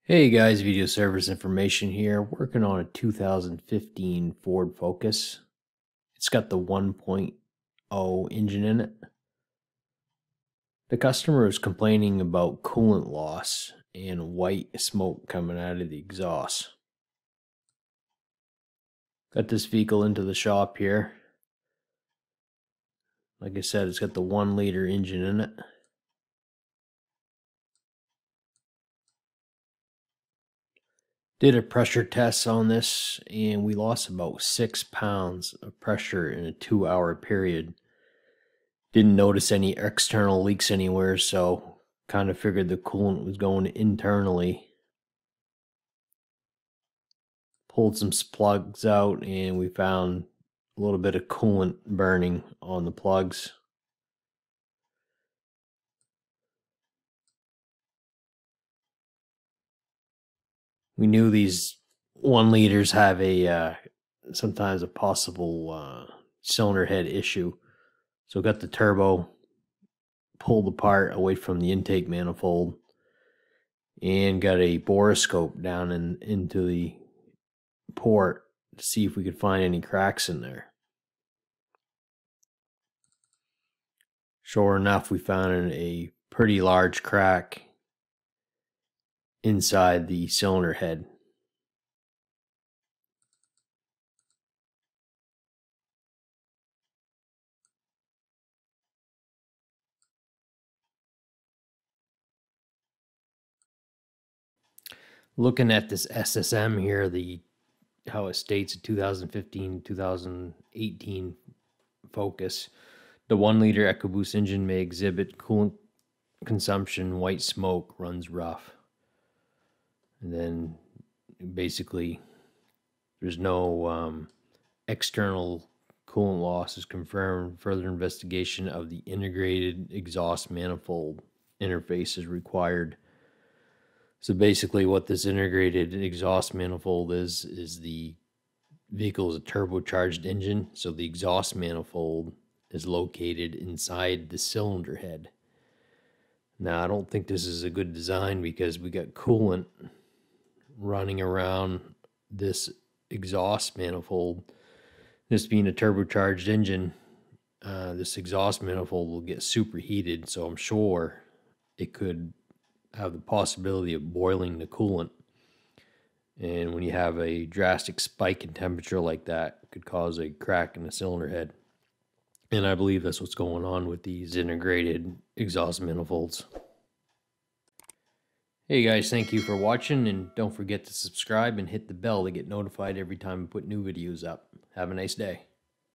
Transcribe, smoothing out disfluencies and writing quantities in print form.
Hey guys, video service information here. Working on a 2015 Ford Focus. It's got the 1.0 engine in it. The customer is complaining about coolant loss and white smoke coming out of the exhaust. Got this vehicle into the shop here. Like I said, it's got the 1-liter engine in it. Did a pressure test on this and we lost about 6 pounds of pressure in a 2-hour period. Didn't notice any external leaks anywhere, so kind of figured the coolant was going internally. Pulled some plugs out and we found a little bit of coolant burning on the plugs. We knew these 1-liters have a sometimes a possible cylinder head issue, so got the turbo pulled apart away from the intake manifold and got a borescope down into the port to see if we could find any cracks in there. Sure enough, we found a pretty large crack inside the cylinder head. Looking at this SSM here, how it states a 2015-2018 Focus, the 1-liter Ecoboost engine may exhibit coolant consumption, white smoke, runs rough. And then basically there's no external coolant loss is confirmed. Further investigation of the integrated exhaust manifold interface is required. So basically what this integrated exhaust manifold is the vehicle is a turbocharged engine, so the exhaust manifold is located inside the cylinder head. Now I don't think this is a good design because we got coolant running around this exhaust manifold. This being a turbocharged engine, this exhaust manifold will get superheated, so I'm sure it could have the possibility of boiling the coolant. And when you have a drastic spike in temperature like that, it could cause a crack in the cylinder head. And I believe that's what's going on with these integrated exhaust manifolds. Hey guys, thank you for watching, and don't forget to subscribe and hit the bell to get notified every time I put new videos up. Have a nice day.